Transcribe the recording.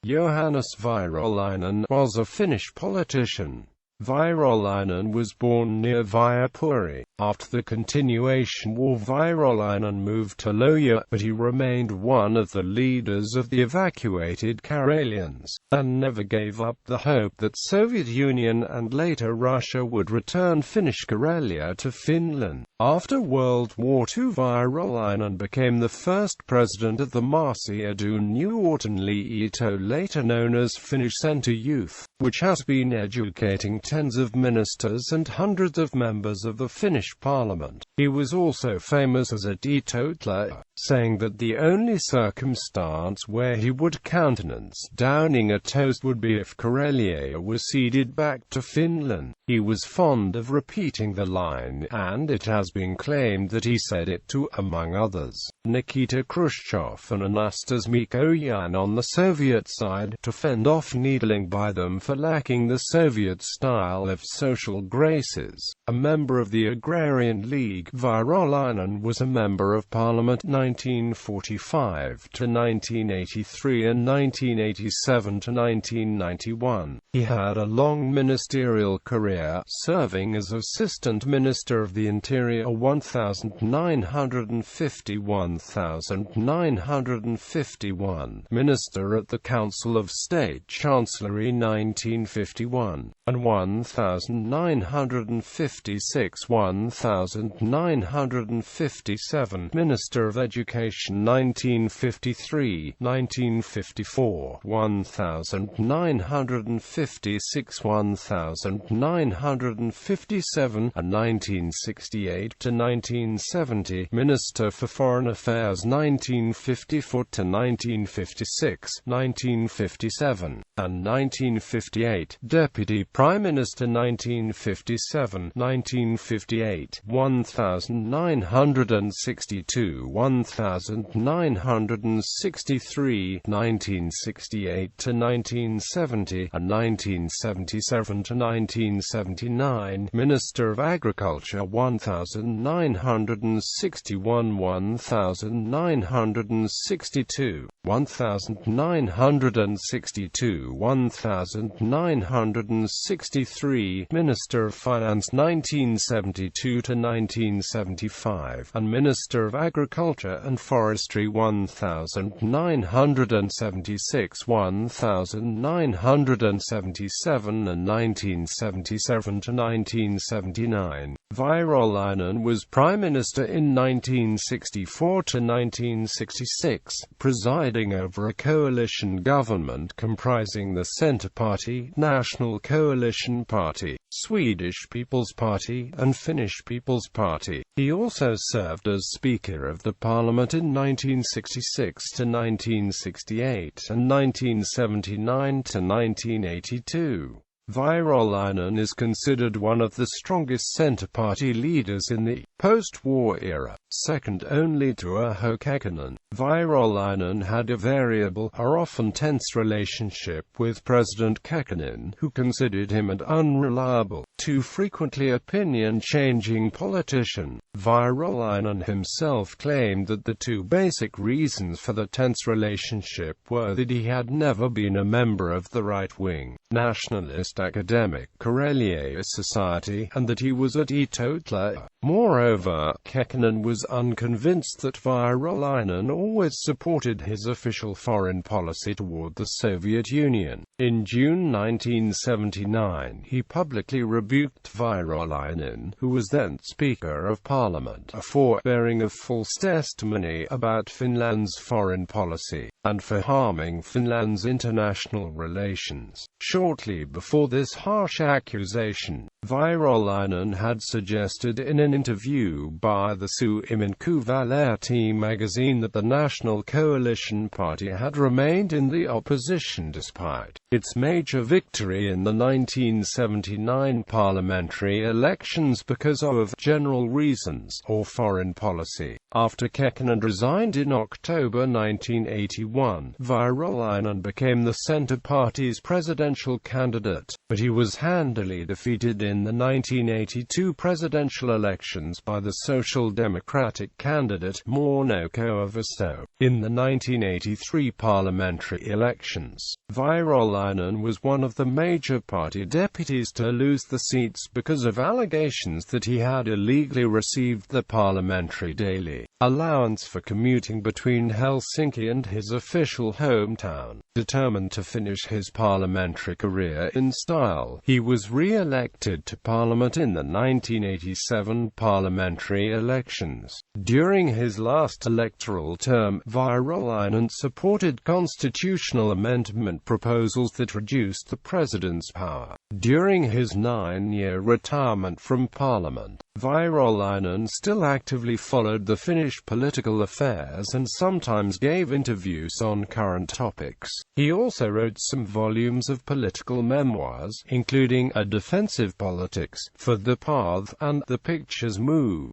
Johannes Virolainen was a Finnish politician. Virolainen was born near Viipuri. After the Continuation War, Virolainen moved to Lohja, but he remained one of the leaders of the evacuated Karelians, and never gave up the hope that Soviet Union and later Russia would return Finnish Karelia to Finland. After World War II, Virolainen became the first president of the Maaseudun Nuorten Liitto, later known as Finnish Centre Youth, which has been educating tens of ministers and hundreds of members of the Finnish Parliament. He was also famous as a teetotaler, saying that the only circumstance where he would countenance downing a toast would be if Karelia was ceded back to Finland. He was fond of repeating the line, and it has been claimed that he said it to, among others, Nikita Khrushchev and Anastas Mikoyan on the Soviet side, to fend off needling by them for lacking the Soviet style of social graces. A member of the Agrarian League, Virolainen was a member of Parliament 1945 to 1983 and 1987 to 1991. He had a long ministerial career, serving as Assistant Minister of the Interior 1950-1951, Minister at the Council of State Chancellery 1951, and 1956-1957, Minister of Education 1953-1954, 1956-1957, and 1968-1970, Minister for Foreign Affairs 1954-1956, 1957, and 1958, Deputy Prime Minister 1957-1958, 1962-1963, 1968-1970, and 1977-1979, Minister of Agriculture 1961-1962, 1962-1963, Minister of Finance 1972-1975, and Minister of Agriculture and Forestry 1976-1977 and 1977-1979. Virolainen was Prime Minister in 1964-1966, presiding over a coalition government comprising the Centre Party, National Coalition Party, Swedish People's Party, and Finnish People's Party. He also served as Speaker of the Parliament in 1966-1968 and 1979-1982. Virolainen is considered one of the strongest Centre Party leaders in the post-war era, second only to Urho Kekkonen. Virolainen had a variable, or often tense relationship with President Kekkonen, who considered him an unreliable, too frequently opinion-changing politician. Virolainen himself claimed that the two basic reasons for the tense relationship were that he had never been a member of the right-wing, nationalist academic Karelia Society, and that he was a teetotaler. Moreover, Kekkonen was unconvinced that Virolainen always supported his official foreign policy toward the Soviet Union. In June 1979, he publicly rebuked Virolainen, who was then Speaker of Parliament, for bearing a false testimony about Finland's foreign policy, and for harming Finland's international relations. Shortly before this harsh accusation, Virolainen had suggested in an interview by the Suomen Kuvalehti magazine that the National Coalition Party had remained in the opposition despite its major victory in the 1979 parliamentary elections because of general reasons, or foreign policy. After Kekkonen resigned in October 1981, 1981, Virolainen became the Centre Party's presidential candidate, but he was handily defeated in the 1982 presidential elections by the Social Democratic candidate Mauno Koivisto. In the 1983 parliamentary elections, Virolainen was one of the major party deputies to lose the seats because of allegations that he had illegally received the parliamentary daily allowance for commuting between Helsinki and his official hometown. Determined to finish his parliamentary career in style, he was re-elected to Parliament in the 1987 parliamentary elections. During his last electoral term, Virolainen supported constitutional amendment proposals that reduced the president's power. During his 9-year retirement from Parliament, Virolainen still actively followed the Finnish political affairs and sometimes gave interviews on current topics. He also wrote some volumes of political memoirs, including A Defensive Politics, For the Path, and The Pictures Move.